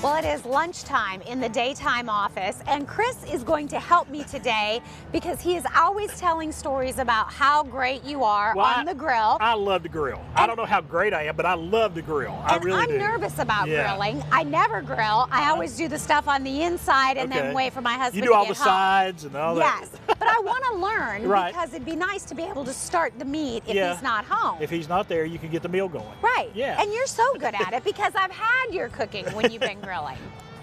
Well, it is lunchtime in the daytime office, and Chris is going to help me today because he is always telling stories about how great you are on the grill. I love to grill. I don't know how great I am, but I love to grill. I really do. I'm nervous about grilling. I never grill. I always do the stuff on the inside and then wait for my husband to get home. You do all the sides and all that. Yes, but I want to learn because it'd be nice to be able to start the meat if he's not home. If he's not there, you can get the meal going. Right. Yeah. And you're so good at it because I've had your cooking when you've been grilling.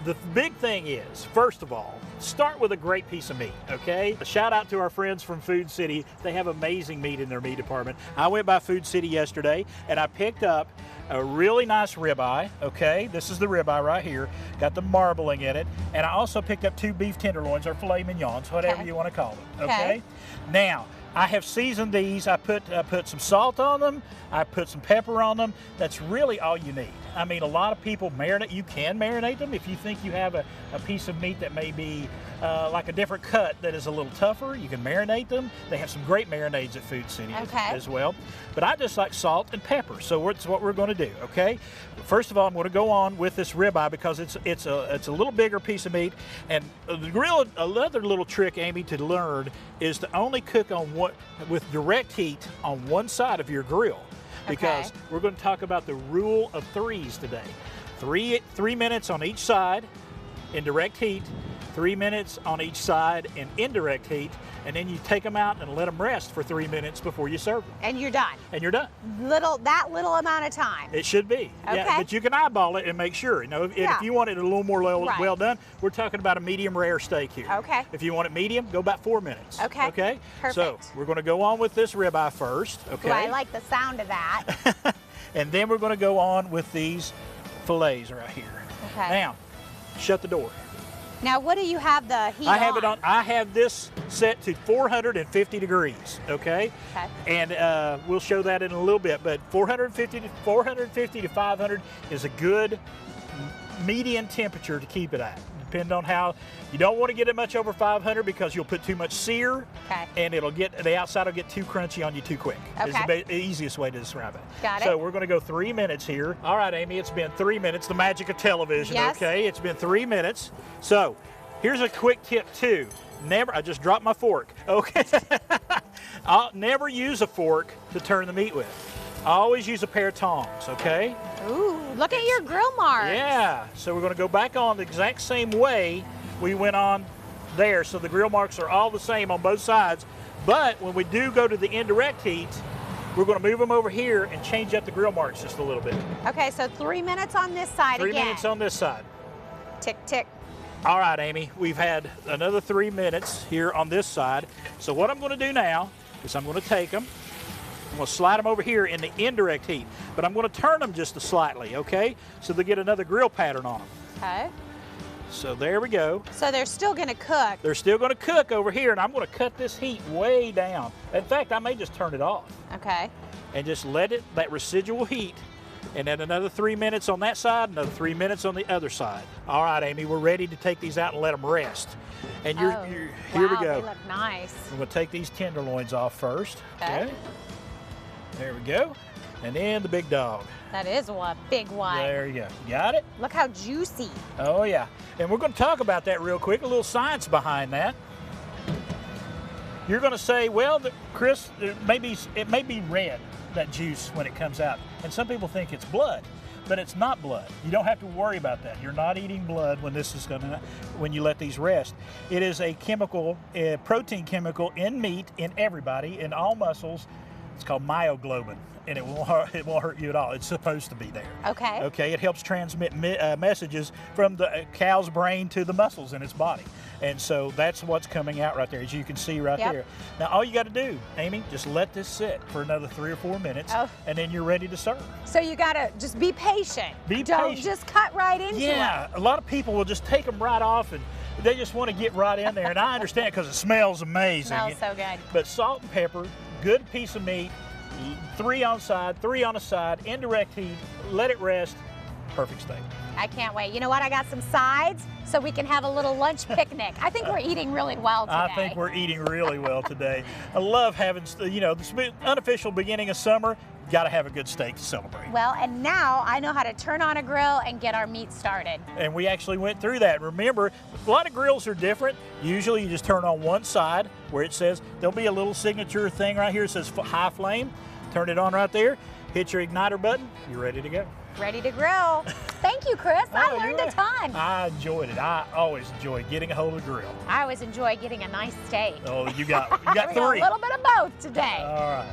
The big thing is, first of all, start with a great piece of meat, okay? A shout out to our friends from Food City. They have amazing meat in their meat department. I went by Food City yesterday and I picked up a really nice ribeye, okay? This is the ribeye right here. Got the marbling in it. And I also picked up 2 beef tenderloins or filet mignons, whatever you want to call them, okay? Now, I have seasoned these. I put some salt on them. I put some pepper on them. That's really all you need. I mean, a lot of people marinate. You can marinate them if you think you have a piece of meat that may be like a different cut that is a little tougher. You can marinate them. They have some great marinades at Food City as well. But I just like salt and pepper. So it's what we're going to do, okay? First of all, I'm going to go on with this ribeye because it's a little bigger piece of meat. And another little trick, Amy, to learn is to only cook with direct heat on one side of your grill. Because we're going to talk about the rule of threes today. 3 minutes on each side in direct heat, 3 minutes on each side in indirect heat, and then you take them out and let them rest for 3 minutes before you serve them. And you're done. And you're done. That little amount of time. It should be. Okay. Yeah, but you can eyeball it and make sure. You know, if you want it a little more well done, we're talking about a medium rare steak here. Okay. If you want it medium, go about 4 minutes. Okay. Okay. Perfect. So we're going to go on with this ribeye first. Okay. Well, I like the sound of that. And then we're going to go on with these fillets right here. Okay. Now, shut the door. Now, what do you have the heat on? I have this set to 450 degrees, okay? Okay. And we'll show that in a little bit, but 450 to 500 is a good median temperature to keep it at. Depending on how, you don't want to get it much over 500 because you'll put too much sear and the outside will get too crunchy on you too quick. Okay. Is the easiest way to describe it. Got it. So we're going to go 3 minutes here. All right, Amy, it's been 3 minutes, the magic of television, okay? It's been 3 minutes. So here's a quick tip too. I just dropped my fork, okay? I'll never use a fork to turn the meat with. I always use a pair of tongs, okay? Ooh, look at your grill marks. Yeah, so we're going to go back on the exact same way we went on there. So the grill marks are all the same on both sides. But when we do go to the indirect heat, we're going to move them over here and change up the grill marks just a little bit. Okay, so 3 minutes on this side again. 3 minutes on this side. Tick, tick. All right, Amy, we've had another 3 minutes here on this side. So what I'm going to do now is I'm going to take them. I'm going to slide them over here in the indirect heat, but I'm going to turn them just slightly, okay? So they get another grill pattern on them. Okay. So there we go. So they're still going to cook. They're still going to cook over here, and I'm going to cut this heat way down. In fact, I may just turn it off. Okay. And just let that residual heat, and then another 3 minutes on that side, another 3 minutes on the other side. All right, Amy, we're ready to take these out and let them rest. And here we go. They look nice. I'm going to take these tenderloins off first. Okay. There we go. And then the big dog. That is a big one. There you go. Got it? Look how juicy. Oh, yeah. And we're going to talk about that real quick, a little science behind that. You're going to say, well, Chris, it may be red, that juice, when it comes out. And some people think it's blood, but it's not blood. You don't have to worry about that. You're not eating blood when you let these rest. It is a chemical, a protein chemical in meat, in everybody, in all muscles. It's called myoglobin, and it won't hurt you at all. It's supposed to be there. Okay. Okay, it helps transmit messages from the cow's brain to the muscles in its body. And so that's what's coming out right there, as you can see right there. Now, all you got to do, Amy, just let this sit for another 3 or 4 minutes, and then you're ready to serve. So you got to just be patient. Don't just cut right into it. Yeah, a lot of people will just take them right off, and they just want to get right in there. And I understand because it smells amazing. It smells so good. But salt and pepper, good piece of meat, 3 on side, 3 on a side, indirect heat, let it rest, perfect steak. I can't wait. You know what? I got some sides so we can have a little lunch picnic. I think we're eating really well today. I think we're eating really well today. I love having, you know, the unofficial beginning of summer. got to have a good steak to celebrate. Well, and now I know how to turn on a grill and get our meat started. And we actually went through that. Remember, a lot of grills are different. Usually you just turn on one side where it says, there'll be a little signature thing right here that says high flame. Turn it on right there, hit your igniter button, you're ready to go. Ready to grill. Thank you, Chris. I learned a ton. I enjoyed it. I always enjoy getting a hold of the grill. I always enjoy getting a nice steak. Oh, you got 3. A little bit of both today. All right.